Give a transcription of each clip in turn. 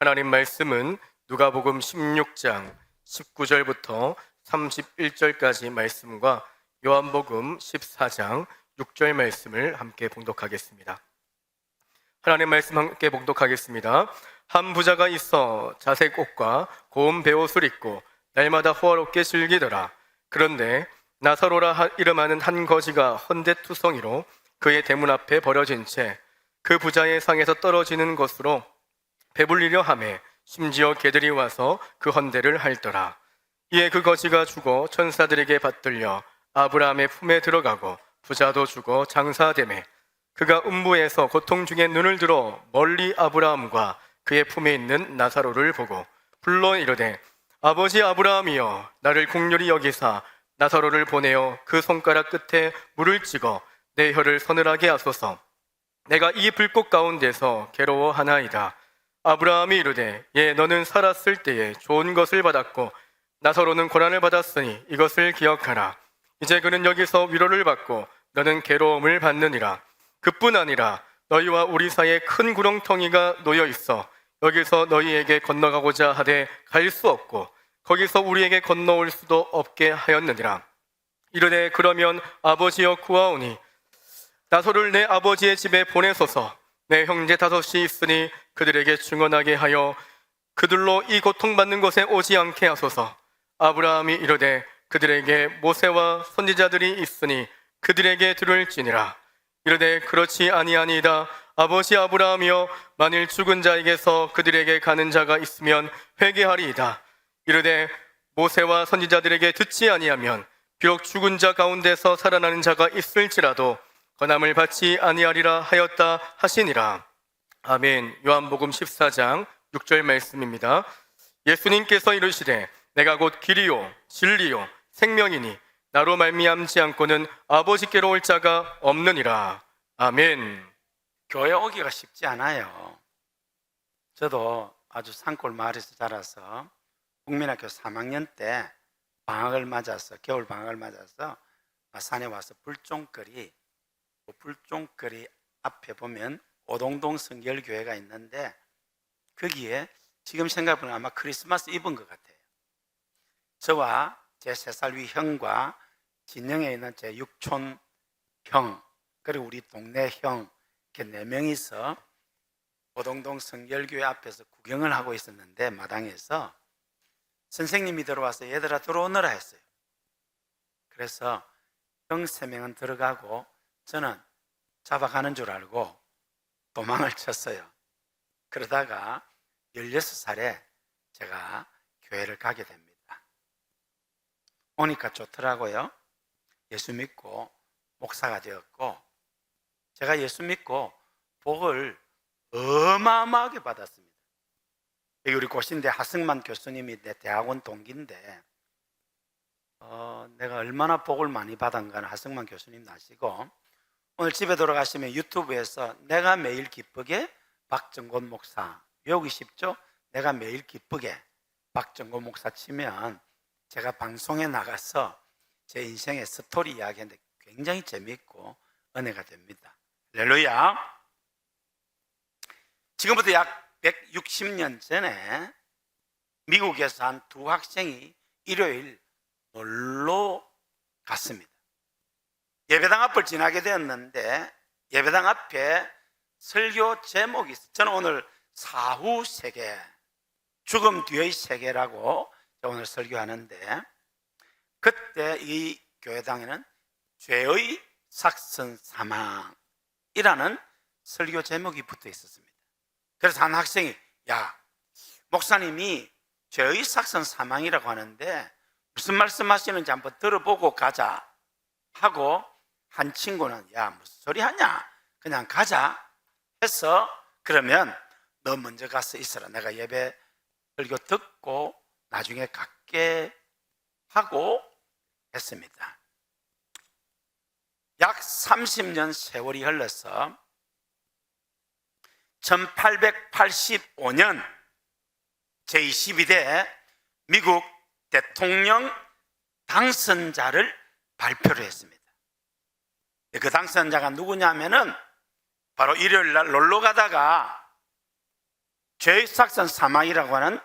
하나님 말씀은 누가복음 16장 19절부터 31절까지 말씀과 요한복음 14장 6절 말씀을 함께 봉독하겠습니다. 하나님 말씀 함께 봉독하겠습니다. 한 부자가 있어 자색 옷과 고운 베옷을 입고 날마다 호화롭게 즐기더라. 그런데 나사로라 이름하는 한 거지가 헌데투성이로 그의 대문 앞에 버려진 채 그 부자의 상에서 떨어지는 것으로 배불리려 하매 심지어 개들이 와서 그 헌대를 핥더라. 이에 그 거지가 죽어 천사들에게 받들려 아브라함의 품에 들어가고 부자도 죽어 장사되매 그가 음부에서 고통 중에 눈을 들어 멀리 아브라함과 그의 품에 있는 나사로를 보고 불러 이르되 아버지 아브라함이여 나를 긍휼히 여기사 나사로를 보내어 그 손가락 끝에 물을 찍어 내 혀를 서늘하게 하소서. 내가 이 불꽃 가운데서 괴로워하나이다. 아브라함이 이르되 예 너는 살았을 때에 좋은 것을 받았고 나사로는 고난을 받았으니 이것을 기억하라. 이제 그는 여기서 위로를 받고 너는 괴로움을 받느니라. 그뿐 아니라 너희와 우리 사이에 큰 구렁텅이가 놓여 있어 여기서 너희에게 건너가고자 하되 갈 수 없고 거기서 우리에게 건너올 수도 없게 하였느니라. 이르되 그러면 아버지여 구하오니 나사로를 내 아버지의 집에 보내소서. 내 형제 5이 있으니 그들에게 증언하게 하여 그들로 이 고통받는 곳에 오지 않게 하소서. 아브라함이 이르되 그들에게 모세와 선지자들이 있으니 그들에게 들을지니라. 이르되 그렇지 아니하니이다. 아버지 아브라함이여 만일 죽은 자에게서 그들에게 가는 자가 있으면 회개하리이다. 이르되 모세와 선지자들에게 듣지 아니하면 비록 죽은 자 가운데서 살아나는 자가 있을지라도 권함을 받지 아니하리라 하였다 하시니라. 아멘. 요한복음 14장 6절 말씀입니다. 예수님께서 이르시되 내가 곧 길이요 진리요 생명이니 나로 말미암지 않고는 아버지께로 올 자가 없느니라. 아멘. 교회 오기가 쉽지 않아요. 저도 아주 산골 마을에서 자라서 국민학교 3학년 때 방학을 맞아서 겨울 방학을 맞아서 산에 와서 불종거리 앞에 보면 오동동 성결교회가 있는데 거기에 지금 생각해보면 아마 크리스마스 이브인 것 같아요. 저와 제 3살 위 형과 진영에 있는 제 6촌 형 그리고 우리 동네 형 이렇게 4명이서 오동동 성결교회 앞에서 구경을 하고 있었는데 마당에서 선생님이 들어와서 얘들아 들어오너라 했어요. 그래서 형 3명은 들어가고 저는 잡아가는 줄 알고 도망을 쳤어요. 그러다가 16살에 제가 교회를 가게 됩니다. 오니까 좋더라고요. 예수 믿고 목사가 되었고 제가 예수 믿고 복을 어마어마하게 받았습니다. 여기 우리 고신대 하승만 교수님이 내 대학원 동기인데 내가 얼마나 복을 많이 받은가는 하승만 교수님 아시고 오늘 집에 돌아가시면 유튜브에서 내가 매일 기쁘게 박정곤 목사 외우기 쉽죠? 내가 매일 기쁘게 박정곤 목사 치면 제가 방송에 나가서 제 인생의 스토리 이야기하는데 굉장히 재미있고 은혜가 됩니다. 할렐루야. 지금부터 약 160년 전에 미국에서 한 2 학생이 일요일 놀러 갔습니다. 예배당 앞을 지나게 되었는데 예배당 앞에 설교 제목이 있어요. 저는 오늘 사후 세계, 죽음 뒤의 세계라고 오늘 설교하는데 그때 이 교회당에는 죄의 삭선 사망이라는 설교 제목이 붙어 있었습니다. 그래서 한 학생이 야 목사님이 죄의 삭선 사망이라고 하는데 무슨 말씀하시는지 한번 들어보고 가자 하고 한 친구는 야 무슨 소리 하냐 그냥 가자 해서 그러면 너 먼저 가서 있어라 내가 예배 설교 듣고 나중에 갈게 하고 했습니다. 약 30년 세월이 흘러서 1885년 제22대 미국 대통령 당선자를 발표를 했습니다. 그 당선자가 누구냐면은 바로 일요일 날 놀러 가다가 죄의 삭선 사망이라고 하는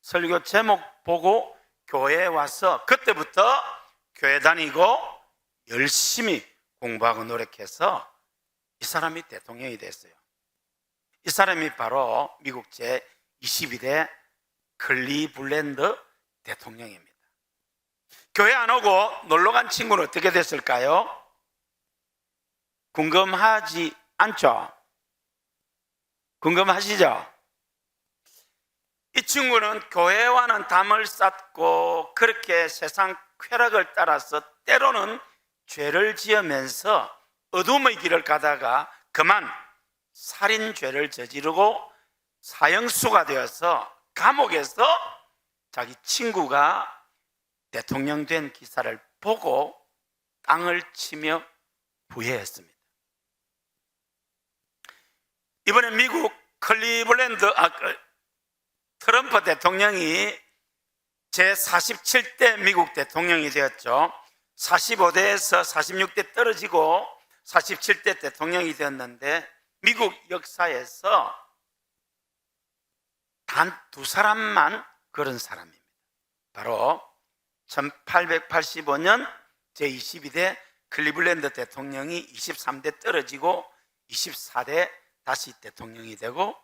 설교 제목 보고 교회에 와서 그때부터 교회 다니고 열심히 공부하고 노력해서 이 사람이 대통령이 됐어요. 이 사람이 바로 미국 제22대 클리블랜드 대통령입니다. 교회 안 오고 놀러 간 친구는 어떻게 됐을까요? 궁금하지 않죠? 궁금하시죠? 이 친구는 교회와는 담을 쌓고 그렇게 세상 쾌락을 따라서 때로는 죄를 지으면서 어둠의 길을 가다가 그만 살인죄를 저지르고 사형수가 되어서 감옥에서 자기 친구가 대통령 된 기사를 보고 땅을 치며 부회했습니다. 이번에 미국 트럼프 대통령이 제47대 미국 대통령이 되었죠. 45대에서 46대 떨어지고 47대 대통령이 되었는데 미국 역사에서 단 두 사람만 그런 사람입니다. 바로 1885년 제22대 클리블랜드 대통령이 23대 떨어지고 24대 다시 대통령이 되고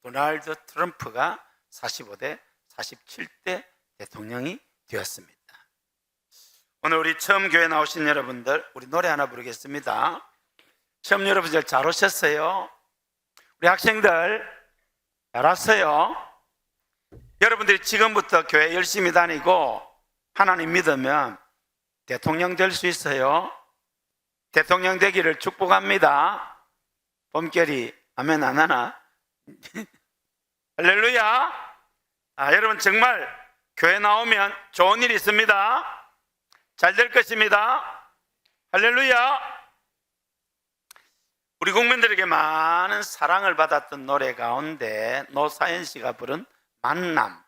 도널드 트럼프가 45대 47대 대통령이 되었습니다. 오늘 우리 처음 교회 나오신 여러분들, 우리 노래 하나 부르겠습니다. 처음 여러분들 잘 오셨어요? 우리 학생들 잘 왔어요? 여러분들이 지금부터 교회 열심히 다니고 하나님 믿으면 대통령 될 수 있어요. 대통령 되기를 축복합니다. 봄결이 아멘 안 하나? 할렐루야. 여러분 정말 교회 나오면 좋은 일이 있습니다. 잘 될 것입니다. 할렐루야. 우리 국민들에게 많은 사랑을 받았던 노래 가운데 노사연 씨가 부른 만남.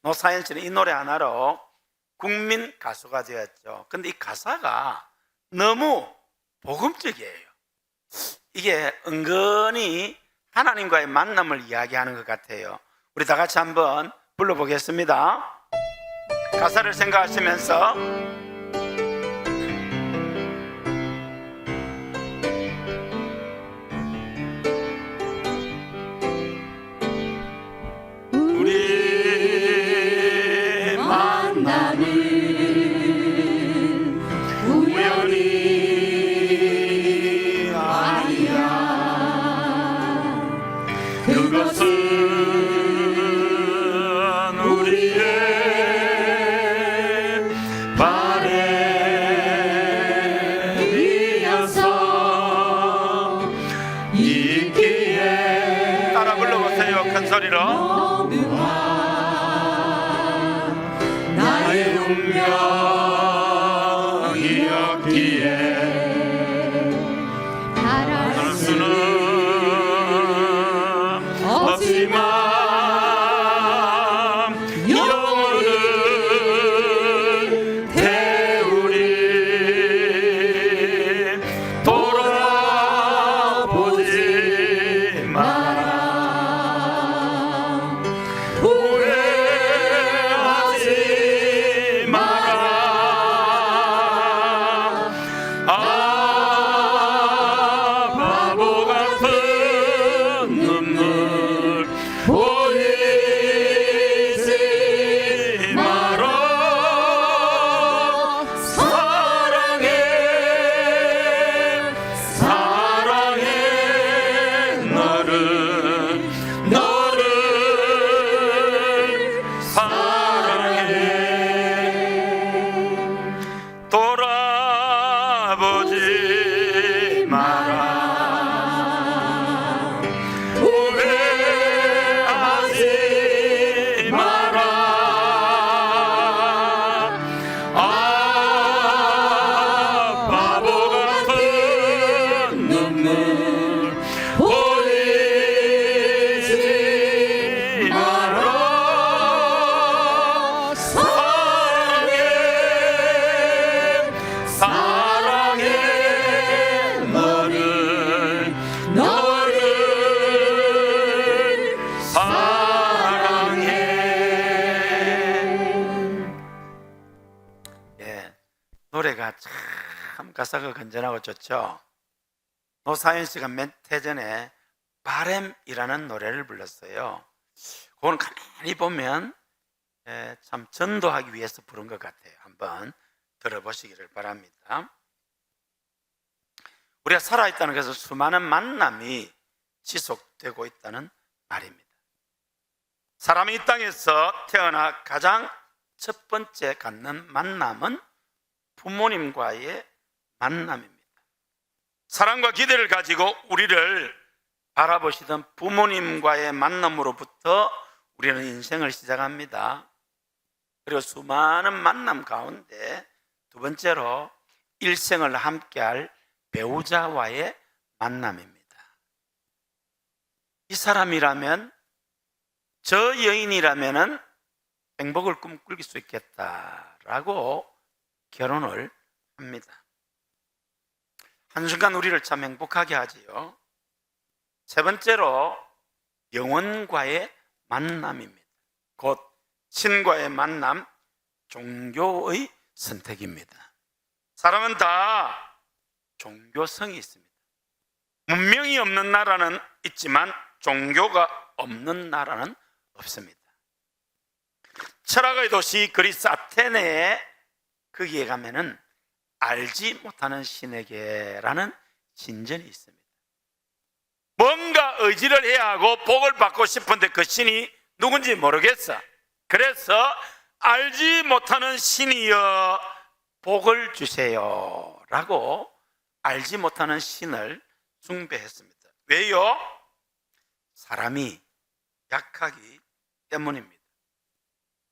노사연 씨는 이 노래 하나로 국민 가수가 되었죠. 근데 이 가사가 너무 복음적이에요. 이게 은근히 하나님과의 만남을 이야기하는 것 같아요. 우리 다 같이 한번 불러보겠습니다. 가사를 생각하시면서 우리 만남은 우연이 아니야. 그것은 우리의 바램이어서 있기에. 따라 불러보세요. 큰 소리로. 나의 운명이었기에 바랄 수는 없지만 영원은 태우리. 돌아보지 마라. 후회하지 마라. 노래가 참 가사가 건전하고 좋죠. 노사연 씨가 몇 해 전에 바램이라는 노래를 불렀어요. 그건 가만히 보면 참 전도하기 위해서 부른 것 같아요. 한번 들어보시기를 바랍니다. 우리가 살아있다는 것은 수많은 만남이 지속되고 있다는 말입니다. 사람이 이 땅에서 태어나 가장 첫 번째 갖는 만남은 부모님과의 만남입니다. 사랑과 기대를 가지고 우리를 바라보시던 부모님과의 만남으로부터 우리는 인생을 시작합니다. 그리고 수많은 만남 가운데 두 번째로 일생을 함께할 배우자와의 만남입니다. 이 사람이라면, 저 여인이라면 행복을 꿈꿀 수 있겠다라고 결혼을 합니다. 한순간 우리를 참 행복하게 하지요. 세 번째로 영혼과의 만남입니다. 곧 신과의 만남, 종교의 선택입니다. 사람은 다 종교성이 있습니다. 문명이 없는 나라는 있지만 종교가 없는 나라는 없습니다. 철학의 도시 그리스 아테네에 거기에 가면은 알지 못하는 신에게라는 신전이 있습니다. 뭔가 의지를 해야 하고 복을 받고 싶은데 그 신이 누군지 모르겠어. 그래서 알지 못하는 신이여 복을 주세요 라고 알지 못하는 신을 숭배했습니다. 왜요? 사람이 약하기 때문입니다.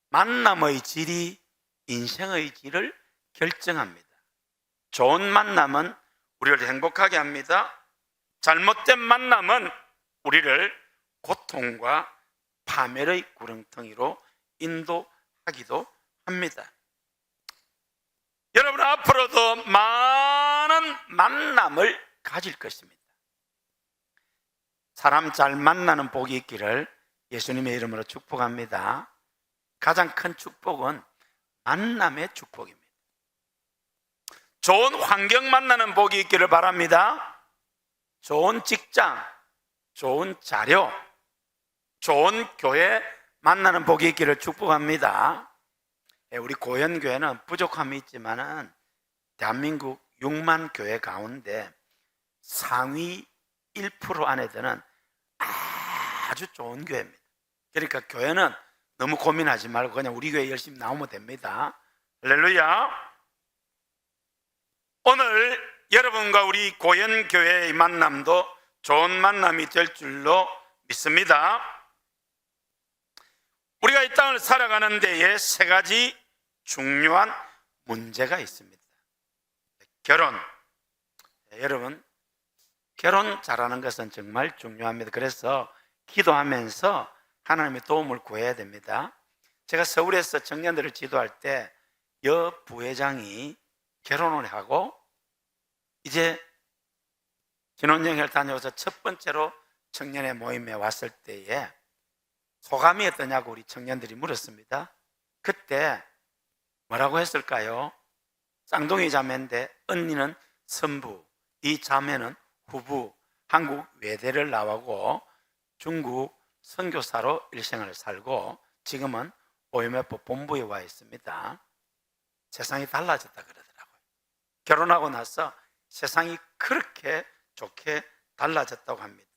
만남의 질이 인생의 질을 결정합니다. 좋은 만남은 우리를 행복하게 합니다. 잘못된 만남은 우리를 고통과 파멸의 구렁텅이로 인도하기도 합니다. 여러분, 앞으로도 많은 만남을 가질 것입니다. 사람 잘 만나는 복이 있기를 예수님의 이름으로 축복합니다. 가장 큰 축복은 만남의 축복입니다. 좋은 환경 만나는 복이 있기를 바랍니다. 좋은 직장, 좋은 자료, 좋은 교회 만나는 복이 있기를 축복합니다. 우리 고현교회는 부족함이 있지만은 대한민국 6만 교회 가운데 상위 1% 안에 드는 아주 좋은 교회입니다. 그러니까 교회는 너무 고민하지 말고 그냥 우리 교회 열심히 나오면 됩니다. 할렐루야. 오늘 여러분과 우리 고현교회의 만남도 좋은 만남이 될 줄로 믿습니다. 우리가 이 땅을 살아가는 데에 세 가지 중요한 문제가 있습니다. 결혼. 여러분, 결혼 잘하는 것은 정말 중요합니다. 그래서 기도하면서 하나님의 도움을 구해야 됩니다. 제가 서울에서 청년들을 지도할 때 여 부회장이 결혼을 하고 이제 신혼여행을 다녀와서 첫 번째로 청년의 모임에 왔을 때에 소감이 어떠냐고 우리 청년들이 물었습니다. 그때 뭐라고 했을까요? 쌍둥이 자매인데 언니는 선부, 이 자매는 후부, 한국 외대를 나오고 중국 선교사로 일생을 살고 지금은 OMF 본부에 와 있습니다. 세상이 달라졌다 그러더라고요. 결혼하고 나서 세상이 그렇게 좋게 달라졌다고 합니다.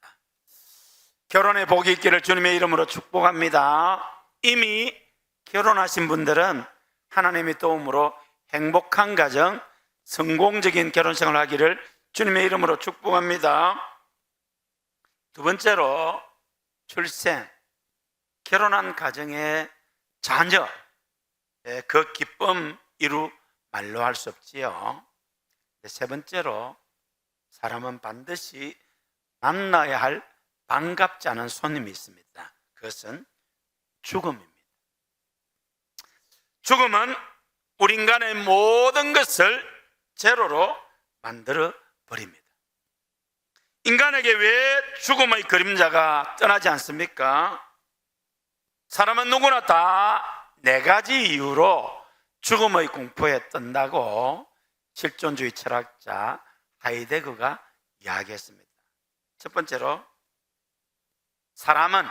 결혼의 복이 있기를 주님의 이름으로 축복합니다. 이미 결혼하신 분들은 하나님의 도움으로 행복한 가정, 성공적인 결혼생활을 하기를 주님의 이름으로 축복합니다. 두 번째로 출생, 결혼한 가정의 자녀, 그 기쁨 이루 말로 할 수 없지요. 세 번째로 사람은 반드시 만나야 할 반갑지 않은 손님이 있습니다. 그것은 죽음입니다. 죽음은 우리 인간의 모든 것을 제로로 만들어 버립니다. 인간에게 왜 죽음의 그림자가 떠나지 않습니까? 사람은 누구나 다 네 가지 이유로 죽음의 공포에 떤다고 실존주의 철학자 하이데거가 이야기했습니다. 첫 번째로 사람은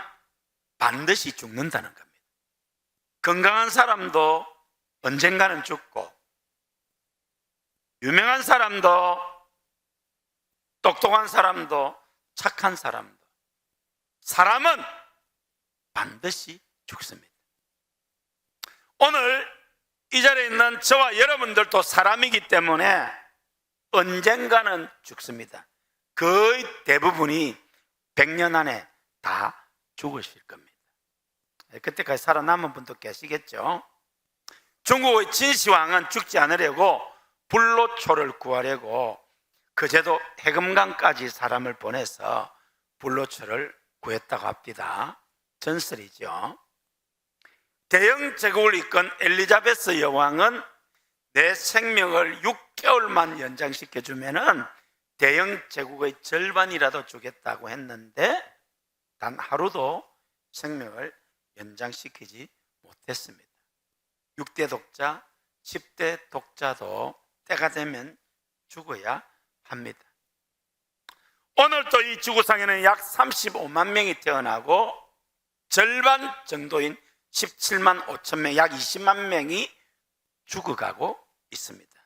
반드시 죽는다는 겁니다. 건강한 사람도 언젠가는 죽고, 유명한 사람도, 똑똑한 사람도, 착한 사람도, 사람은 반드시 죽습니다. 오늘 이 자리에 있는 저와 여러분들도 사람이기 때문에 언젠가는 죽습니다. 거의 대부분이 100년 안에 다 죽으실 겁니다. 그때까지 살아남은 분도 계시겠죠. 중국의 진시황은 죽지 않으려고 불로초를 구하려고 그제도 해금강까지 사람을 보내서 불로초를 구했다고 합니다. 전설이죠. 대영 제국을 이끈 엘리자베스 여왕은 내 생명을 6개월만 연장시켜주면은 대영 제국의 절반이라도 주겠다고 했는데 단 하루도 생명을 연장시키지 못했습니다. 6대 독자, 10대 독자도 때가 되면 죽어야 합니다. 오늘도 이 지구상에는 약 35만 명이 태어나고 절반 정도인 17만 5천 명, 약 20만 명이 죽어가고 있습니다.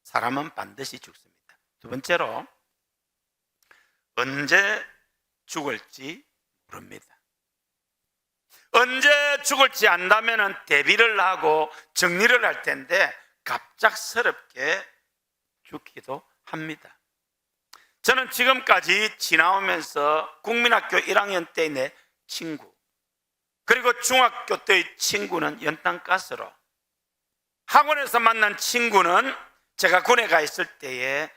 사람은 반드시 죽습니다. 두 번째로, 언제 죽을지 모릅니다. 언제 죽을지 안다면 대비를 하고 정리를 할 텐데 갑작스럽게 죽기도 합니다. 저는 지금까지 지나오면서 국민학교 1학년 때의 내 친구, 그리고 중학교 때의 친구는 연탄가스로, 학원에서 만난 친구는 제가 군에 가 있을 때에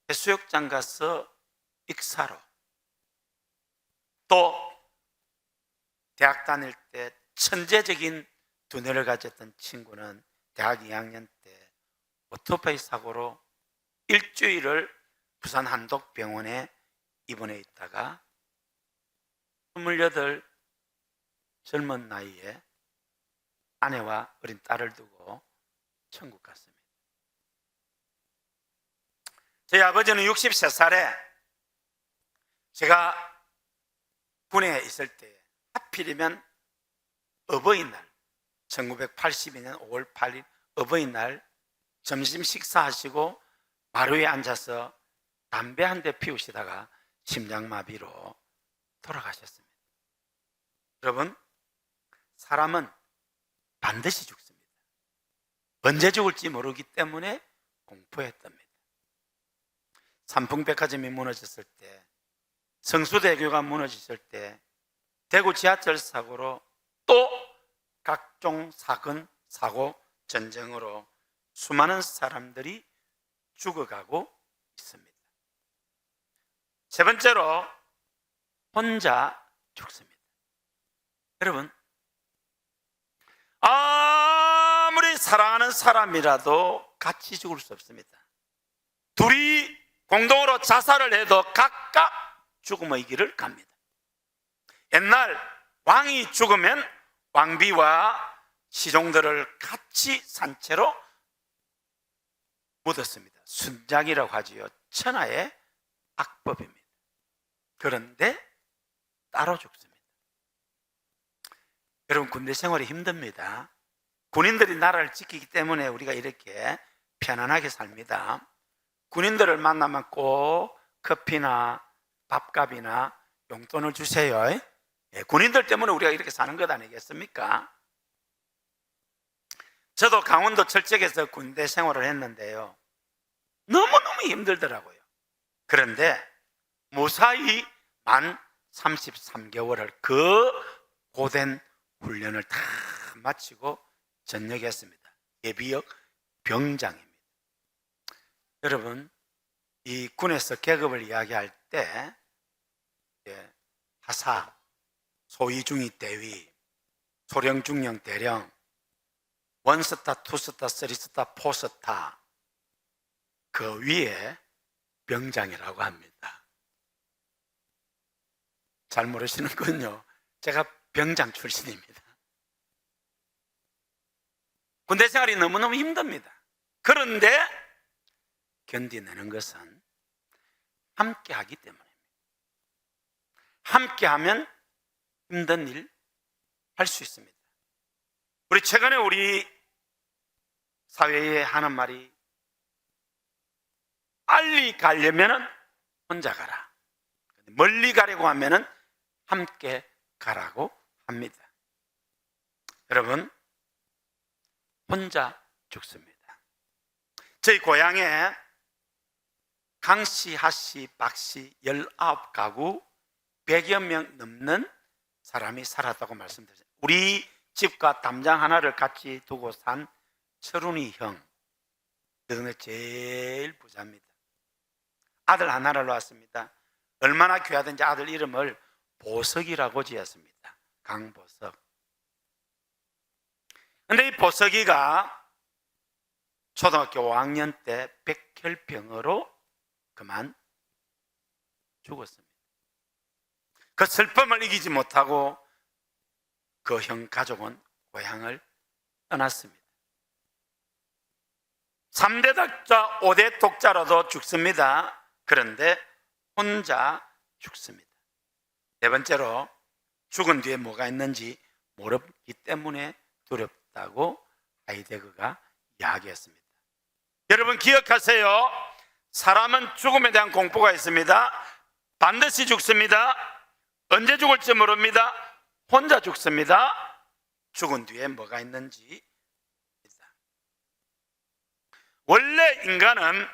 해수욕장 가서 익사로, 또 대학 다닐 때 천재적인 두뇌를 가졌던 친구는 대학 2학년 때 오토바이 사고로 일주일을 부산 한독병원에 입원해 있다가 28 젊은 나이에 아내와 어린 딸을 두고 천국 갔습니다. 저희 아버지는 63살에 제가 군에 있을 때 하필이면 어버이날 1982년 5월 8일 어버이날 점심 식사하시고 마루에 앉아서 담배 한 대 피우시다가 심장마비로 돌아가셨습니다. 여러분, 사람은 반드시 죽습니다. 언제 죽을지 모르기 때문에 공포했답니다. 삼풍백화점이 무너졌을 때, 성수대교가 무너졌을 때, 대구 지하철 사고로, 또 각종 사건, 사고, 전쟁으로 수많은 사람들이 죽어가고 있습니다. 세 번째로, 혼자 죽습니다. 여러분, 아무리 사랑하는 사람이라도 같이 죽을 수 없습니다. 둘이 공동으로 자살을 해도 각각 죽음의 길을 갑니다. 옛날 왕이 죽으면 왕비와 시종들을 같이 산채로 묻었습니다. 순장이라고 하지요. 천하의 악법입니다. 그런데 따로 죽습니다. 여러분, 군대 생활이 힘듭니다. 군인들이 나라를 지키기 때문에 우리가 이렇게 편안하게 삽니다. 군인들을 만나면 꼭 커피나 밥값이나 용돈을 주세요. 군인들 때문에 우리가 이렇게 사는 것 아니겠습니까? 저도 강원도 철책에서 군대 생활을 했는데요, 너무너무 힘들더라고요. 그런데 무사히 만 33개월을 그 고된 훈련을 다 마치고 전역했습니다. 예비역 병장입니다. 여러분, 이 군에서 계급을 이야기할 때 하사, 소위중위 대위, 소령중령 대령, 원스타, 투스타, 쓰리스타, 포스타, 그 위에 병장이라고 합니다. 잘 모르시는군요. 제가 병장 출신입니다. 군대 생활이 너무너무 힘듭니다. 그런데 견디내는 것은 함께 하기 때문입니다. 함께 하면 힘든 일 할 수 있습니다. 우리 최근에 우리 사회에 하는 말이 빨리 가려면 혼자 가라. 멀리 가려고 하면 함께 가라고 합니다. 여러분, 혼자 죽습니다. 저희 고향에 강씨, 하씨, 박씨 19가구 100여 명 넘는 사람이 살았다고 말씀드렸어요. 우리 집과 담장 하나를 같이 두고 산 철훈이 형, 그 동네 제일 부자입니다. 아들 하나를 낳았습니다. 얼마나 귀하든지 아들 이름을 보석이라고 지었습니다. 강보석. 그런데 이 보석이가 초등학교 5학년 때 백혈병으로 그만 죽었습니다. 그 슬픔을 이기지 못하고 그 형 가족은 고향을 떠났습니다. 3대 독자, 5대 독자라도 죽습니다. 그런데 혼자 죽습니다. 네 번째로 죽은 뒤에 뭐가 있는지 모르기 때문에 두렵다고 하이데거가 이야기했습니다. 여러분 기억하세요. 사람은 죽음에 대한 공포가 있습니다. 반드시 죽습니다. 언제 죽을지 모릅니다. 혼자 죽습니다. 죽은 뒤에 뭐가 있는지. 원래 인간은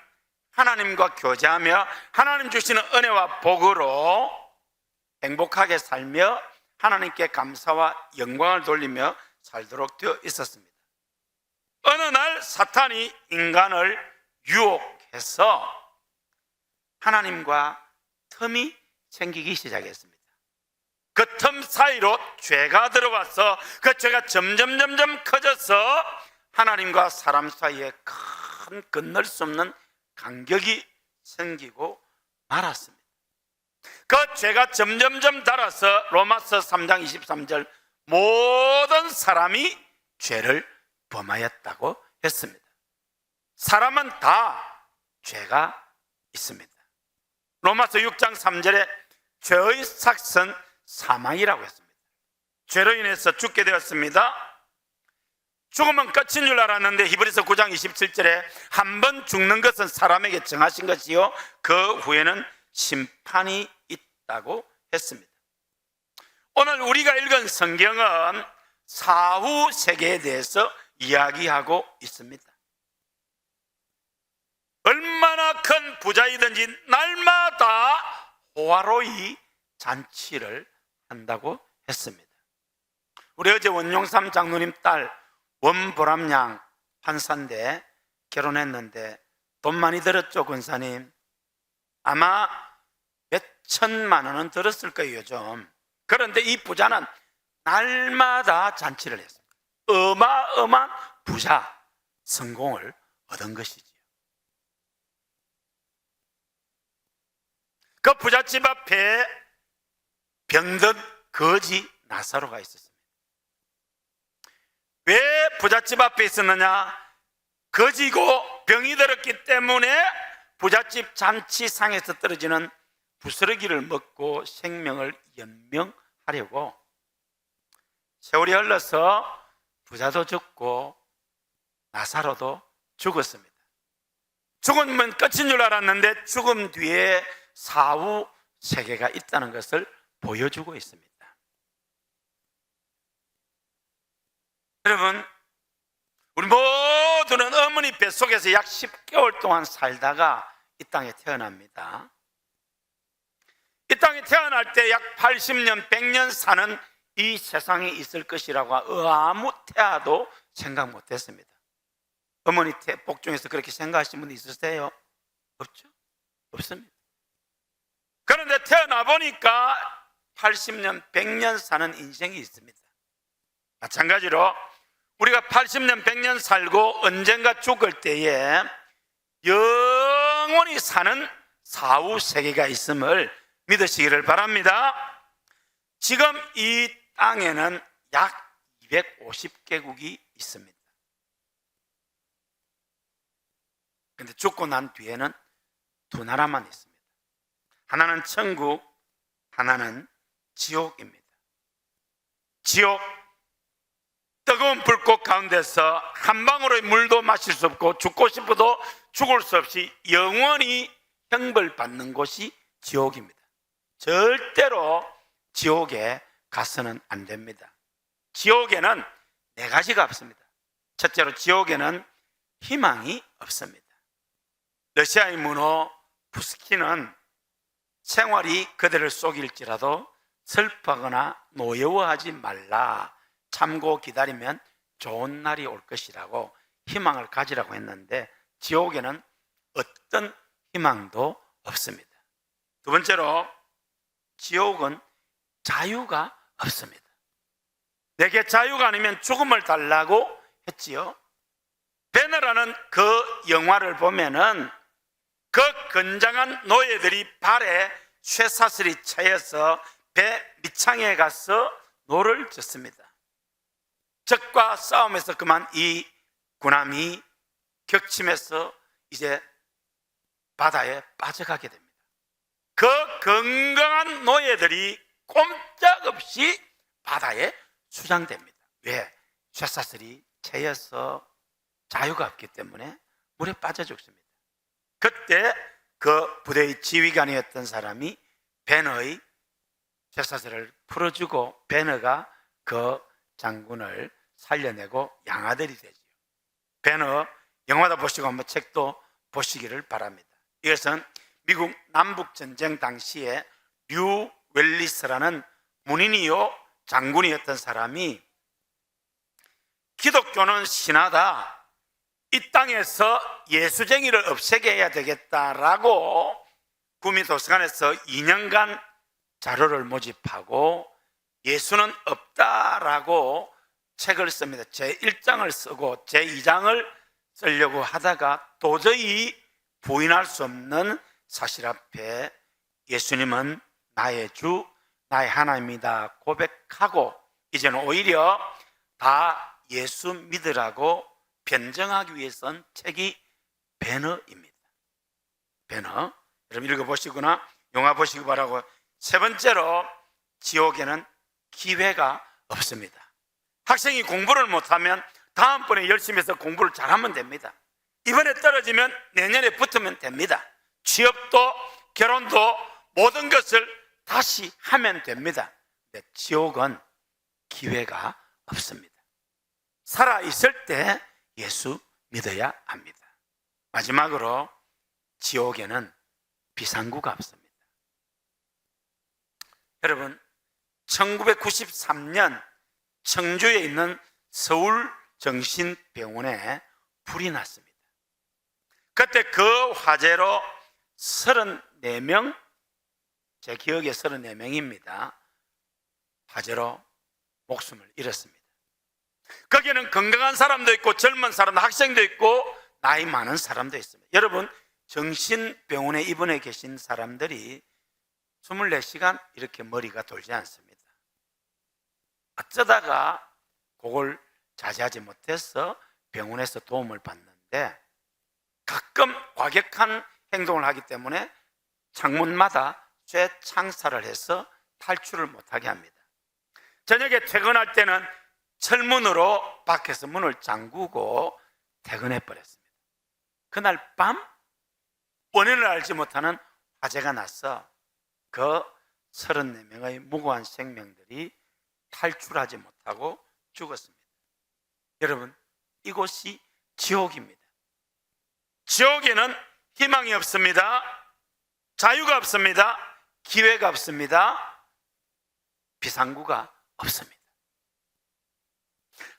하나님과 교제하며 하나님 주시는 은혜와 복으로 행복하게 살며 하나님께 감사와 영광을 돌리며 살도록 되어 있었습니다. 어느 날 사탄이 인간을 유혹해서 하나님과 틈이 생기기 시작했습니다. 그 틈 사이로 죄가 들어와서 그 죄가 점점 커져서 하나님과 사람 사이에 큰 건널 수 없는 간격이 생기고 말았습니다. 그 죄가 점점 닳아서 로마서 3장 23절 모든 사람이 죄를 범하였다고 했습니다. 사람은 다 죄가 있습니다. 로마서 6장 3절에 죄의 삭은 사망이라고 했습니다. 죄로 인해서 죽게 되었습니다. 죽으면 끝인 줄 알았는데 히브리서 9장 27절에 한 번 죽는 것은 사람에게 정하신 것이요 그 후에는 심판이 있다고 했습니다. 오늘 우리가 읽은 성경은 사후 세계에 대해서 이야기하고 있습니다. 얼마나 큰 부자이든지 날마다 호화로이 잔치를 한다고 했습니다. 우리 어제 원용삼 장로님 딸 원보람양 판사인데 결혼했는데 돈 많이 들었죠, 권사님? 아마 몇 천만 원은 들었을 거예요, 요즘. 그런데 이 부자는 날마다 잔치를 했습니다. 어마어마한 부자 성공을 얻은 것이지요. 그 부잣집 앞에 병든 거지 나사로가 있었습니다. 왜 부잣집 앞에 있었느냐? 거지고 병이 들었기 때문에 부잣집 잔치상에서 떨어지는 부스러기를 먹고 생명을 연명하려고 세월이 흘러서 부자도 죽고 나사로도 죽었습니다. 죽으면 끝인 줄 알았는데 죽음 뒤에 사후 세계가 있다는 것을 보여주고 있습니다. 여러분, 우리 모두는 어머니 뱃속에서 약 10개월 동안 살다가 이 땅에 태어납니다. 이 땅에 태어날 때 약 80년, 100년 사는 이 세상에 있을 것이라고 아무 태아도 생각 못했습니다. 어머니 복 중에서 그렇게 생각하신 분 있으세요? 없죠? 없습니다. 그런데 태어나 보니까 80년, 100년 사는 인생이 있습니다. 마찬가지로 우리가 80년, 100년 살고 언젠가 죽을 때에 영원히 사는 사후 세계가 있음을 믿으시기를 바랍니다. 지금 이 땅에는 약 250개국이 있습니다. 근데 죽고 난 뒤에는 두 나라만 있습니다. 하나는 천국, 하나는 지옥입니다. 지옥, 뜨거운 불꽃 가운데서 한 방울의 물도 마실 수 없고 죽고 싶어도 죽을 수 없이 영원히 형벌받는 곳이 지옥입니다. 절대로 지옥에 가서는 안 됩니다. 지옥에는 네 가지가 없습니다. 첫째로 지옥에는 희망이 없습니다. 러시아의 문호 푸스킨은 생활이 그대를 속일지라도 슬퍼하거나 노여워하지 말라, 참고 기다리면 좋은 날이 올 것이라고 희망을 가지라고 했는데 지옥에는 어떤 희망도 없습니다. 두 번째로 지옥은 자유가 없습니다. 내게 자유가 아니면 죽음을 달라고 했지요. 베너라는 그 영화를 보면은 그 건장한 노예들이 발에 쇠사슬이 차여서 배 밑창에 가서 노를 젓습니다. 적과 싸움에서 그만 이 군함이 격침해서 이제 바다에 빠져가게 됩니다. 그 건강한 노예들이 꼼짝없이 바다에 수장됩니다. 왜? 쇠사슬이 채여서 자유가 없기 때문에 물에 빠져 죽습니다. 그때 그 부대의 지휘관이었던 사람이 베너의 쇠사슬을 풀어주고 베너가 그 장군을 살려내고 양아들이 되죠. 베너 영화도 보시고 한번 책도 보시기를 바랍니다. 이것은 미국 남북전쟁 당시에 류 웰리스라는 문인이요 장군이었던 사람이 기독교는 신하다, 이 땅에서 예수쟁이를 없애게 해야 되겠다라고 구미도서관에서 2년간 자료를 모집하고 예수는 없다라고 책을 씁니다. 제1장을 쓰고 제2장을 쓰려고 하다가 도저히 부인할 수 없는 사실 앞에 예수님은 나의 주, 나의 하나님이다 고백하고 이제는 오히려 다 예수 믿으라고 변정하기 위해 쓴 책이 베너입니다. 베너, 여러분 읽어보시거나 영화 보시기 바라고. 세 번째로 지옥에는 기회가 없습니다. 학생이 공부를 못하면 다음번에 열심히 해서 공부를 잘하면 됩니다. 이번에 떨어지면 내년에 붙으면 됩니다. 취업도 결혼도 모든 것을 다시 하면 됩니다. 근데 지옥은 기회가 없습니다. 살아있을 때 예수 믿어야 합니다. 마지막으로 지옥에는 비상구가 없습니다. 여러분, 1993년 청주에 있는 서울정신병원에 불이 났습니다. 그때 그 화재로 34명, 제 기억에 34명입니다. 화재로 목숨을 잃었습니다. 거기는 건강한 사람도 있고 젊은 사람도, 학생도 있고 나이 많은 사람도 있습니다. 여러분, 정신병원에 입원해 계신 사람들이 24시간 이렇게 머리가 돌지 않습니다. 어쩌다가 그걸 자제하지 못해서 병원에서 도움을 받는데 가끔 과격한 행동을 하기 때문에 창문마다 쇠창살을 해서 탈출을 못하게 합니다. 저녁에 퇴근할 때는 철문으로 밖에서 문을 잠그고 퇴근해 버렸습니다. 그날 밤 원인을 알지 못하는 화재가 나서 그 34명의 무고한 생명들이 탈출하지 못하고 죽었습니다. 여러분, 이곳이 지옥입니다. 지옥에는 희망이 없습니다. 자유가 없습니다. 기회가 없습니다. 비상구가 없습니다.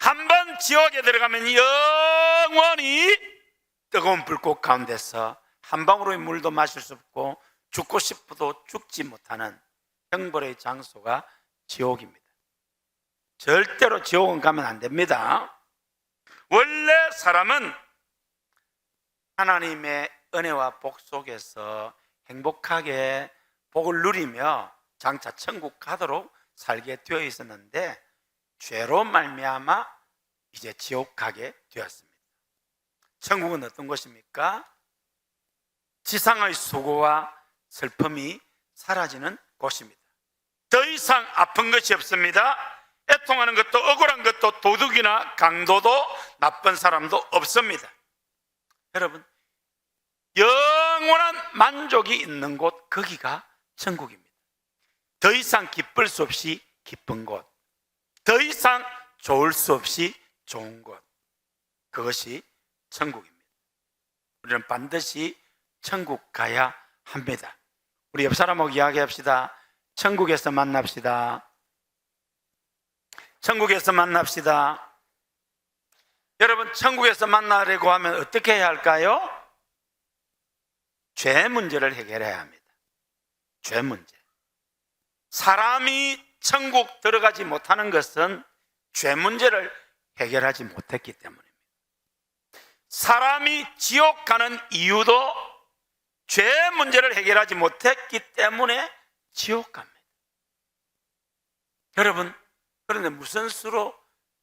한번 지옥에 들어가면 영원히 뜨거운 불꽃 가운데서 한 방울의 물도 마실 수 없고 죽고 싶어도 죽지 못하는 형벌의 장소가 지옥입니다. 절대로 지옥은 가면 안 됩니다. 원래 사람은 하나님의 은혜와 복 속에서 행복하게 복을 누리며 장차 천국 가도록 살게 되어 있었는데 죄로 말미암아 이제 지옥 가게 되었습니다. 천국은 어떤 곳입니까? 지상의 수고와 슬픔이 사라지는 곳입니다. 더 이상 아픈 것이 없습니다. 애통하는 것도 억울한 것도 도둑이나 강도도 나쁜 사람도 없습니다. 여러분, 영원한 만족이 있는 곳, 거기가 천국입니다. 더 이상 기쁠 수 없이 기쁜 곳, 더 이상 좋을 수 없이 좋은 곳, 그것이 천국입니다. 우리는 반드시 천국 가야 합니다. 우리 옆 사람하고 이야기합시다. 천국에서 만납시다. 천국에서 만납시다. 여러분, 천국에서 만나려고 하면 어떻게 해야 할까요? 죄 문제를 해결해야 합니다. 죄 문제. 사람이 천국 들어가지 못하는 것은 죄 문제를 해결하지 못했기 때문입니다. 사람이 지옥 가는 이유도 죄 문제를 해결하지 못했기 때문에 지옥 갑니다. 여러분, 그런데 무슨 수로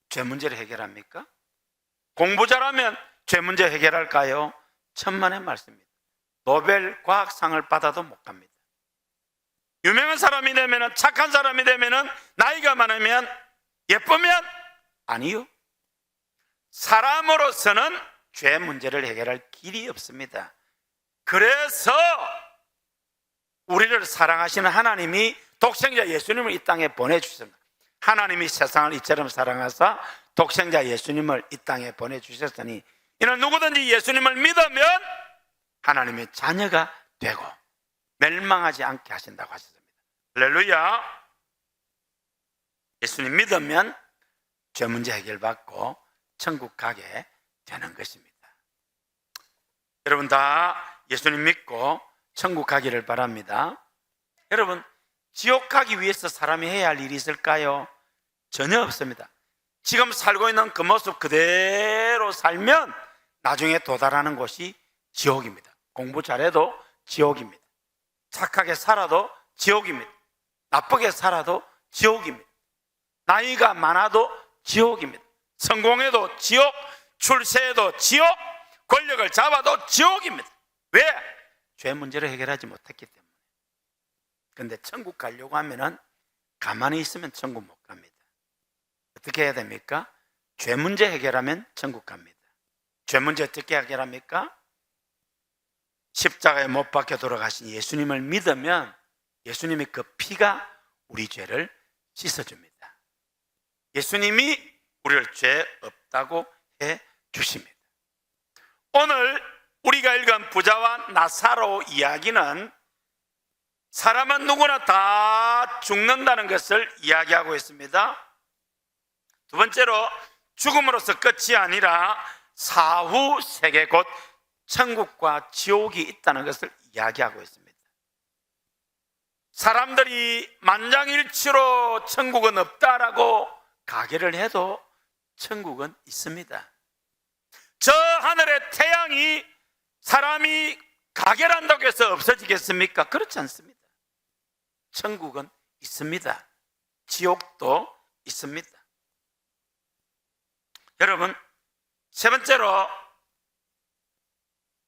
죄 문제를 해결합니까? 공부 잘하면 죄 문제 해결할까요? 천만의 말씀입니다. 노벨 과학상을 받아도 못 갑니다. 유명한 사람이 되면, 착한 사람이 되면, 나이가 많으면, 예쁘면, 아니요. 사람으로서는 죄 문제를 해결할 길이 없습니다. 그래서 우리를 사랑하시는 하나님이 독생자 예수님을 이 땅에 보내주셨습니다. 하나님이 세상을 이처럼 사랑하사 독생자 예수님을 이 땅에 보내주셨으니 이는 누구든지 예수님을 믿으면 하나님의 자녀가 되고 멸망하지 않게 하신다고 하셨습니다. 할렐루야. 예수님 믿으면 죄 문제 해결받고 천국 가게 되는 것입니다. 여러분 다 예수님 믿고 천국 가기를 바랍니다. 여러분, 지옥 가기 위해서 사람이 해야 할 일이 있을까요? 전혀 없습니다. 지금 살고 있는 그 모습 그대로 살면 나중에 도달하는 곳이 지옥입니다. 공부 잘해도 지옥입니다. 착하게 살아도 지옥입니다. 나쁘게 살아도 지옥입니다. 나이가 많아도 지옥입니다. 성공해도 지옥, 출세해도 지옥, 권력을 잡아도 지옥입니다. 왜? 죄 문제를 해결하지 못했기 때문에. 그런데 천국 가려고 하면은 가만히 있으면 천국 못 갑니다. 어떻게 해야 됩니까? 죄 문제 해결하면 천국 갑니다. 죄 문제 어떻게 해결합니까? 십자가에 못 박혀 돌아가신 예수님을 믿으면 예수님이 그 피가 우리 죄를 씻어줍니다. 예수님이 우리를 죄 없다고 해 주십니다. 오늘 우리가 읽은 부자와 나사로 이야기는 사람은 누구나 다 죽는다는 것을 이야기하고 있습니다. 두 번째로 죽음으로서 끝이 아니라 사후 세계 곧 천국과 지옥이 있다는 것을 이야기하고 있습니다. 사람들이 만장일치로 천국은 없다라고 가계를 해도 천국은 있습니다. 저 하늘의 태양이 사람이 가결한다고 해서 없어지겠습니까? 그렇지 않습니다. 천국은 있습니다. 지옥도 있습니다. 여러분, 세 번째로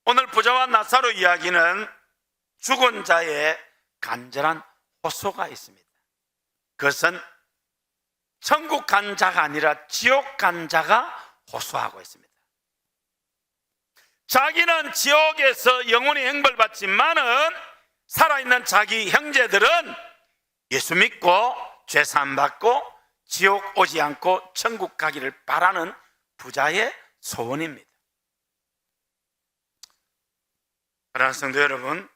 오늘 부자와 나사로 이야기는 죽은 자의 간절한 호소가 있습니다. 그것은 천국 간 자가 아니라 지옥 간 자가 호소하고 있습니다. 자기는 지옥에서 영원히 형벌받지만은 살아있는 자기 형제들은 예수 믿고 죄 사함 받고 지옥 오지 않고 천국 가기를 바라는 부자의 소원입니다. 사랑하는 성도 여러분,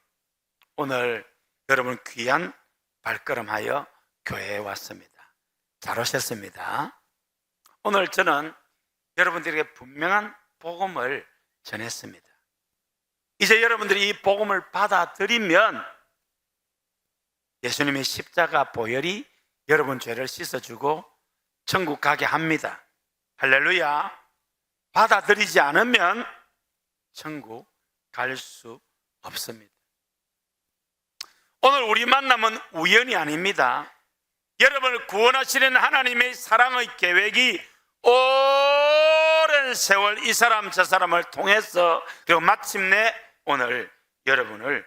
오늘 여러분 귀한 발걸음하여 교회에 왔습니다. 잘 오셨습니다. 오늘 저는 여러분들에게 분명한 복음을 전했습니다. 이제 여러분들이 이 복음을 받아들이면 예수님의 십자가 보혈이 여러분 죄를 씻어주고 천국 가게 합니다. 할렐루야. 받아들이지 않으면 천국 갈 수 없습니다. 오늘 우리 만남은 우연이 아닙니다. 여러분을 구원하시는 하나님의 사랑의 계획이 오랜 세월 이 사람 저 사람을 통해서 그리고 마침내 오늘 여러분을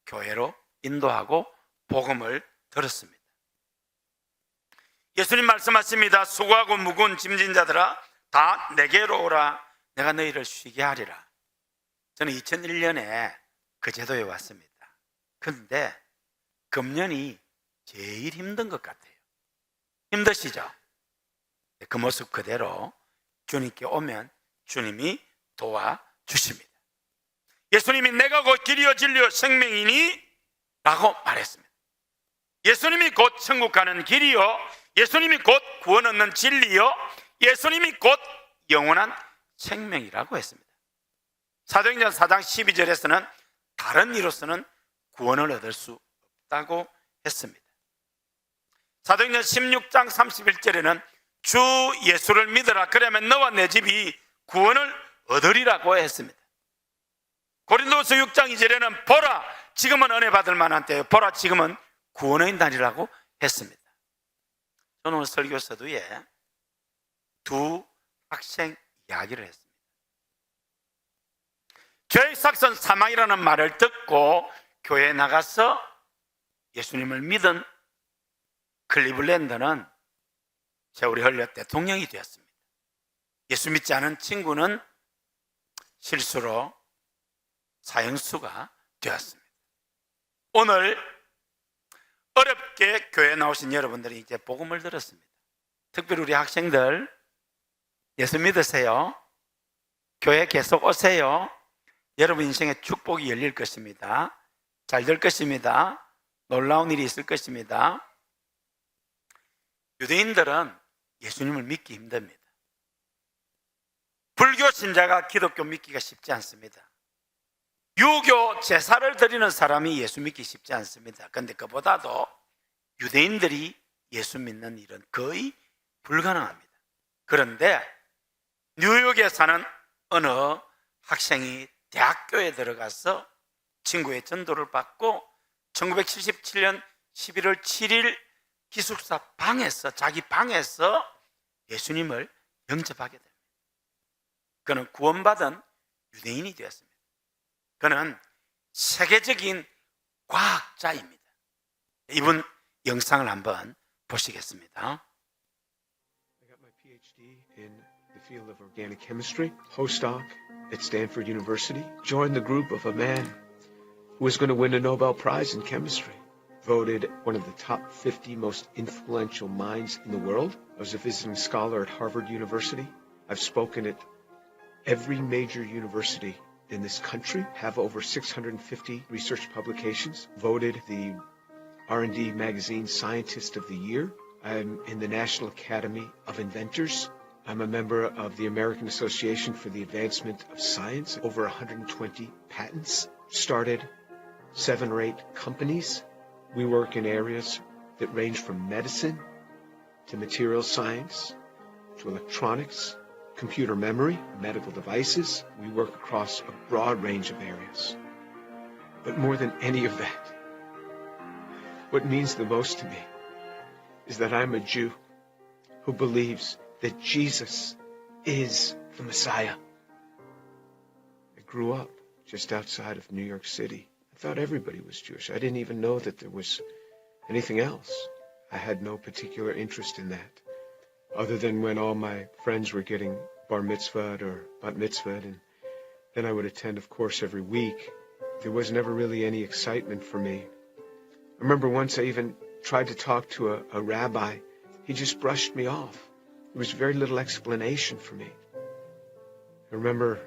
교회로 인도하고 복음을 들었습니다. 예수님 말씀하십니다. 수고하고 무거운 짐진 자들아 다 내게로 오라. 내가 너희를 쉬게 하리라. 저는 2001년에 그 제도에 왔습니다. 그런데 금년이 제일 힘든 것 같아요. 힘드시죠? 그 모습 그대로 주님께 오면 주님이 도와주십니다. 예수님이 내가 곧 길이요 진리요 생명이니 라고 말했습니다. 예수님이 곧 천국 가는 길이요, 예수님이 곧 구원 얻는 진리요, 예수님이 곧 영원한 생명이라고 했습니다. 사도행전 4장 12절에서는 다른 이로서는 구원을 얻을 수 없다고 했습니다. 사도행전 16장 31절에는 주 예수를 믿어라 그러면 너와 내 집이 구원을 얻으리라고 했습니다. 고린도서 6장 2절에는 보라 지금은 은혜 받을 만한 때요, 보라 지금은 구원의 날이라고 했습니다. 저는 오늘 설교 서두에 두 학생 이야기를 했습니다. 죄의 삭선 사망이라는 말을 듣고 교회에 나가서 예수님을 믿은 클리블랜드는 세월이 흘려 대통령이 되었습니다. 예수 믿지 않은 친구는 실수로 사형수가 되었습니다. 오늘 어렵게 교회에 나오신 여러분들이 이제 복음을 들었습니다. 특별히 우리 학생들 예수 믿으세요. 교회 계속 오세요. 여러분 인생에 축복이 열릴 것입니다. 잘 될 것입니다. 놀라운 일이 있을 것입니다. 유대인들은 예수님을 믿기 힘듭니다. 불교 신자가 기독교 믿기가 쉽지 않습니다. 유교 제사를 드리는 사람이 예수 믿기 쉽지 않습니다. 그런데 그보다도 유대인들이 예수 믿는 일은 거의 불가능합니다. 그런데 뉴욕에 사는 어느 학생이 대학교에 들어가서 친구의 전도를 받고 1977년 11월 7일 기숙사 방에서, 자기 방에서 예수님을 영접하게 됩니다. 그는 구원받은 유대인이 되었습니다. 그는 세계적인 과학자입니다. 이분 영상을 한번 보시겠습니다. I got my PhD in the field of organic chemistry, postdoc at Stanford University. Joined the group of a man who was going to win a Nobel Prize in chemistry. Voted one of the top 50 most influential minds in the world. I was a visiting scholar at Harvard University. I've spoken at every major university in this country, have over 650 research publications, voted the R&D magazine Scientist of the Year. I'm in the National Academy of Inventors. I'm a member of the American Association for the Advancement of Science, over 120 patents. Started 7 or 8 companies. We work in areas that range from medicine to material science to electronics, computer memory, medical devices. We work across a broad range of areas. But more than any of that, what means the most to me is that I'm a Jew who believes that Jesus is the Messiah. I grew up just outside of New York City. I thought everybody was Jewish. I didn't even know that there was anything else. I had no particular interest in that, other than when all my friends were getting bar mitzvahed or bat mitzvahed, and then I would attend, of course, every week. There was never really any excitement for me. I remember once I even tried to talk to a rabbi. He just brushed me off. There was very little explanation for me. I remember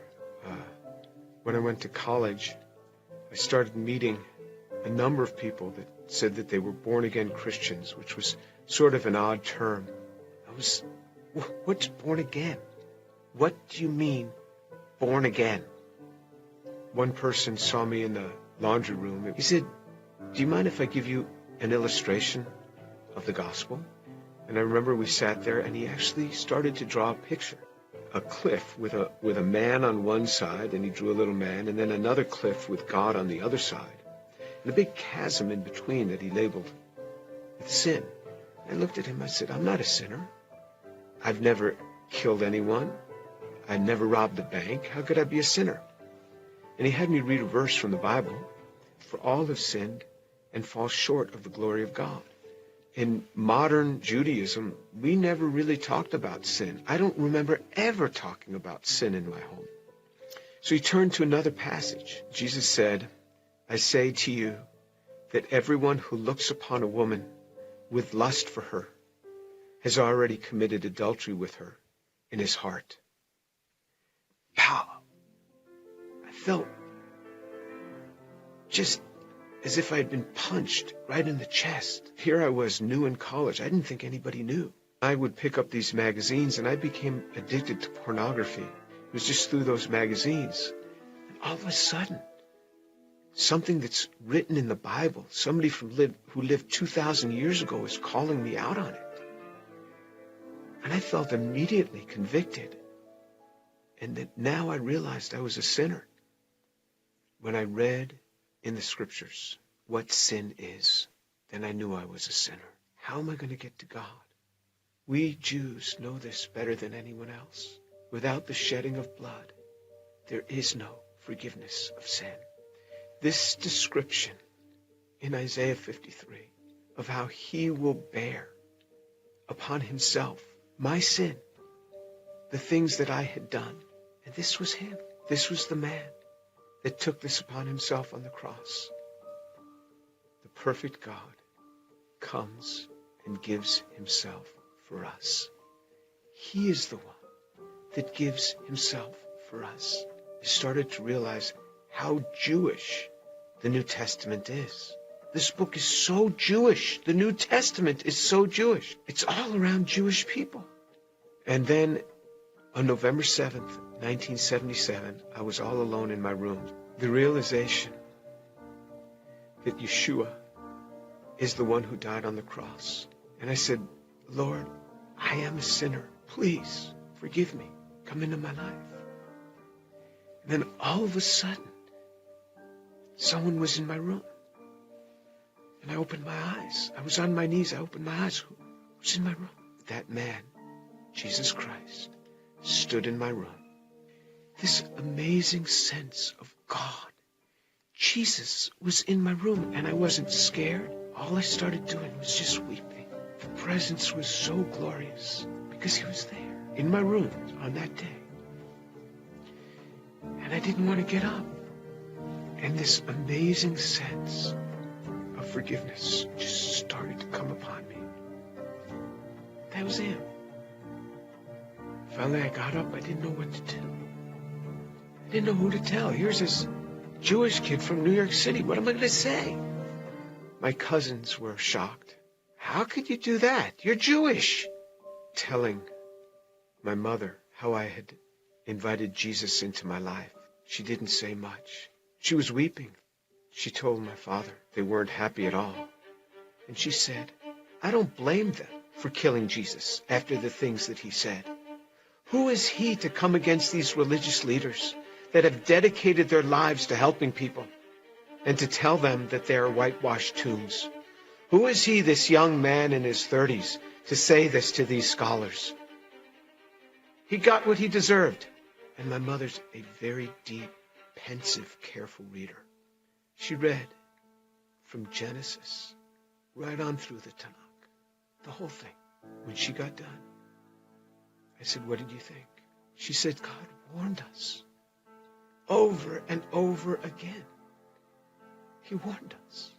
when I went to college, I started meeting a number of people that said that they were born-again Christians, which was sort of an odd term. What's born again? What do you mean, born again? One person saw me in the laundry room. He said, "Do you mind if I give you an illustration of the gospel?" And I remember we sat there and he actually started to draw a picture. A cliff with a man on one side, and he drew a little man, and then another cliff with God on the other side. And a big chasm in between that he labeled with sin. I looked at him, I said, "I'm not a sinner. I've never killed anyone. I never robbed a bank. How could I be a sinner?" And he had me read a verse from the Bible. For all have sinned and fall short of the glory of God. In modern Judaism, we never really talked about sin. I don't remember ever talking about sin in my home. So he turned to another passage. Jesus said, I say to you that everyone who looks upon a woman with lust for her has already committed adultery with her in his heart. Pow! I felt just as if I had been punched right in the chest. Here I was, new in college. I didn't think anybody knew. I would pick up these magazines, and I became addicted to pornography. It was just through those magazines. And all of a sudden, something that's written in the Bible, somebody who lived 2,000 years ago is calling me out on it. And I felt immediately convicted. And that now I realized I was a sinner. When I read in the scriptures what sin is, then I knew I was a sinner. How am I going to get to God? We Jews know this better than anyone else. Without the shedding of blood, there is no forgiveness of sin. This description in Isaiah 53 of how he will bear upon himself my sin, the things that I had done. And this was him. This was the man that took this upon himself on the cross. The perfect God comes and gives himself for us. He is the one that gives himself for us. I started to realize how Jewish the New Testament is. This book is so Jewish. The New Testament is so Jewish. It's all around Jewish people. And then on November 7th, 1977, I was all alone in my room. The realization that Yeshua is the one who died on the cross. And I said, Lord, I am a sinner. Please forgive me. Come into my life. And then all of a sudden, someone was in my room. And I opened my eyes. I was on my knees. I opened my eyes. Who was in my room? That man, Jesus Christ, stood in my room. This amazing sense of God. Jesus was in my room, and I wasn't scared. All I started doing was just weeping. The presence was so glorious because he was there in my room on that day. And I didn't want to get up. And this amazing sense of forgiveness just started to come upon me. That was him. Finally, I got up. I didn't know what to do. I didn't know who to tell. Here's this Jewish kid from New York City. What am I going to say? My cousins were shocked. How could you do that? You're Jewish. Telling my mother how I had invited Jesus into my life. She didn't say much. She was weeping. She told my father they weren't happy at all. And she said, I don't blame them for killing Jesus after the things that he said. Who is he to come against these religious leaders that have dedicated their lives to helping people and to tell them that they are whitewashed tombs? Who is he, this young man in his 30s, to say this to these scholars? He got what he deserved. And my mother's a very deep, pensive, careful reader. She read from Genesis right on through the Tanakh, the whole thing. When she got done, I said, what did you think? She said, God warned us over and over again. He warned us.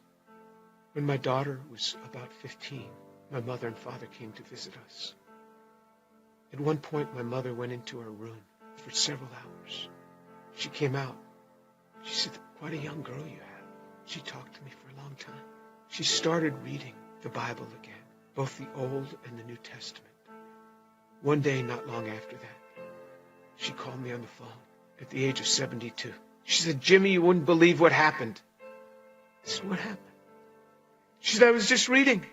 When my daughter was about 15, my mother and father came to visit us. At one point, my mother went into her room for several hours. She came out. She said, what a young girl you have. She talked to me for a long time. She started reading the Bible again, both the Old and the New Testament. One day, not long after that, she called me on the phone at the age of 72. She said, Jimmy, you wouldn't believe what happened. I said, what happened? She said, I was just reading.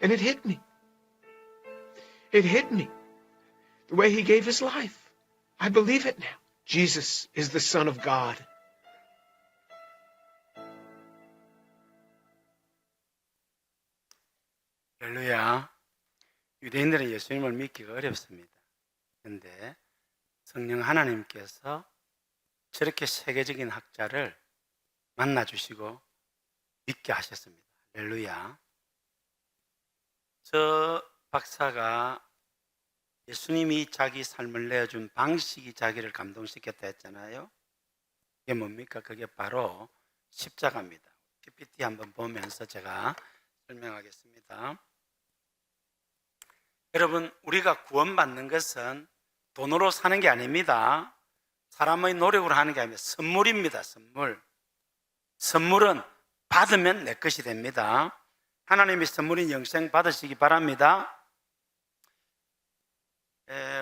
And it hit me. It hit me. The way he gave his life. I believe it now. Jesus is the Son of God. 할렐루야. 유대인들은 예수님을 믿기가 어렵습니다. 그런데 성령 하나님께서 저렇게 세계적인 학자를 만나주시고 믿게 하셨습니다. 할렐루야. 저 박사가 예수님이 자기 삶을 내어준 방식이 자기를 감동시켰다 했잖아요. 그게 뭡니까? 그게 바로 십자가입니다. PPT 한번 보면서 제가 설명하겠습니다. 여러분, 우리가 구원받는 것은 돈으로 사는 게 아닙니다. 사람의 노력으로 하는 게 아니라 선물입니다. 선물은 받으면 내 것이 됩니다. 하나님이 선물인 영생 받으시기 바랍니다.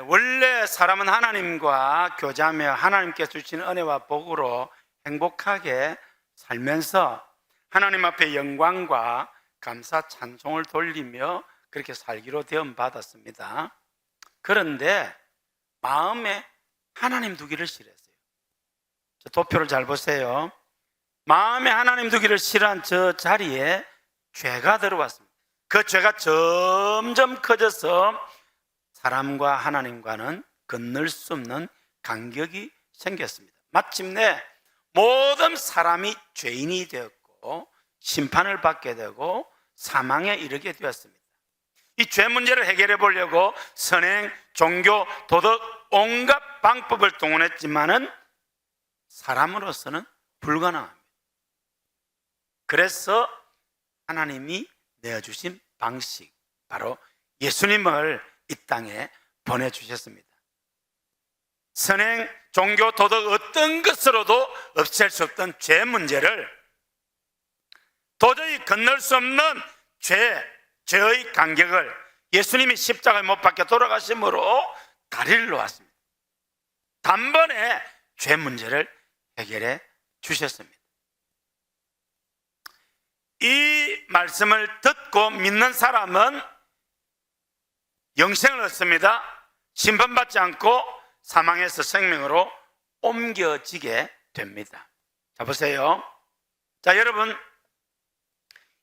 원래 사람은 하나님과 교제하며 하나님께서 주시는 은혜와 복으로 행복하게 살면서 하나님 앞에 영광과 감사 찬송을 돌리며 그렇게 살기로 되음 받았습니다. 그런데 마음에 하나님 두기를 싫어했어요. 저 도표를 잘 보세요. 마음에 하나님 두기를 싫어한 저 자리에 죄가 들어왔습니다. 그 죄가 점점 커져서 사람과 하나님과는 건널 수 없는 간격이 생겼습니다. 마침내 모든 사람이 죄인이 되었고 심판을 받게 되고 사망에 이르게 되었습니다. 이 죄 문제를 해결해 보려고 선행, 종교, 도덕 온갖 방법을 동원했지만은 사람으로서는 불가능합니다. 그래서 하나님이 내어주신 방식, 바로 예수님을 이 땅에 보내주셨습니다. 선행, 종교, 도덕 어떤 것으로도 없앨 수 없던 죄 문제를 도저히 건널 수 없는 죄의 간격을 예수님이 십자가에 못 박혀 돌아가심으로 다리를 놓았습니다. 단번에 죄 문제를 해결해 주셨습니다. 이 말씀을 듣고 믿는 사람은 영생을 얻습니다. 심판받지 않고 사망에서 생명으로 옮겨지게 됩니다. 자, 보세요. 자, 여러분,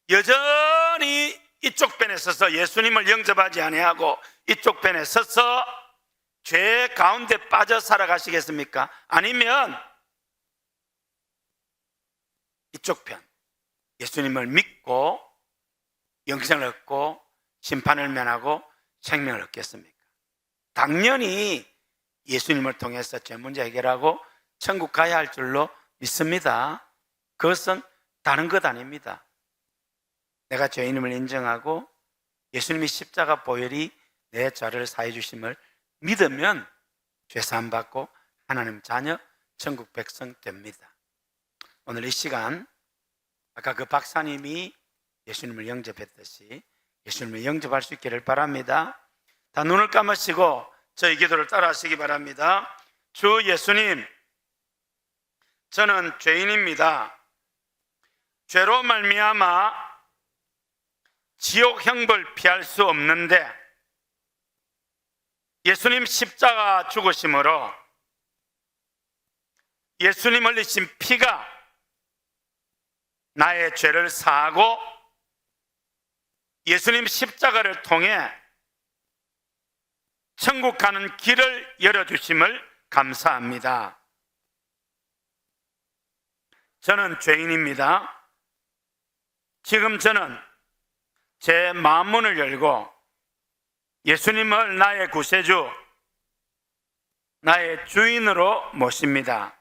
여전히 이쪽 편에 서서 예수님을 영접하지 아니하고 이쪽 편에 서서 죄 가운데 빠져 살아가시겠습니까? 아니면 이쪽 편, 예수님을 믿고 영생을 얻고 심판을 면하고 생명을 얻겠습니까? 당연히 예수님을 통해서 죄 문제 해결하고 천국 가야 할 줄로 믿습니다. 그것은 다른 것 아닙니다. 내가 죄인임을 인정하고 예수님이 십자가 보혈이 내 죄를 사해 주심을 믿으면 죄사함 받고 하나님 자녀 천국 백성 됩니다. 오늘 이 시간 아까 그 박사님이 예수님을 영접했듯이 예수님을 영접할 수 있기를 바랍니다. 다 눈을 감으시고 저희 기도를 따라 하시기 바랍니다. 주 예수님, 저는 죄인입니다. 죄로 말미암아 지옥 형벌 피할 수 없는데 예수님 십자가 죽으심으로 예수님 흘리신 피가 나의 죄를 사하고 예수님 십자가를 통해 천국 가는 길을 열어주심을 감사합니다. 저는 죄인입니다. 지금 저는 제 마음문을 열고 예수님을 나의 구세주, 나의 주인으로 모십니다.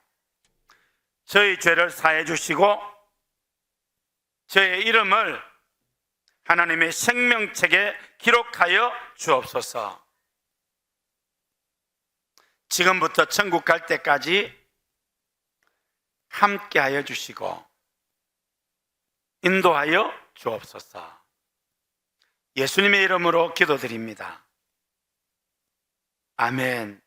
저희 죄를 사해 주시고 저의 이름을 하나님의 생명책에 기록하여 주옵소서. 지금부터 천국 갈 때까지 함께하여 주시고 인도하여 주옵소서. 예수님의 이름으로 기도드립니다. 아멘.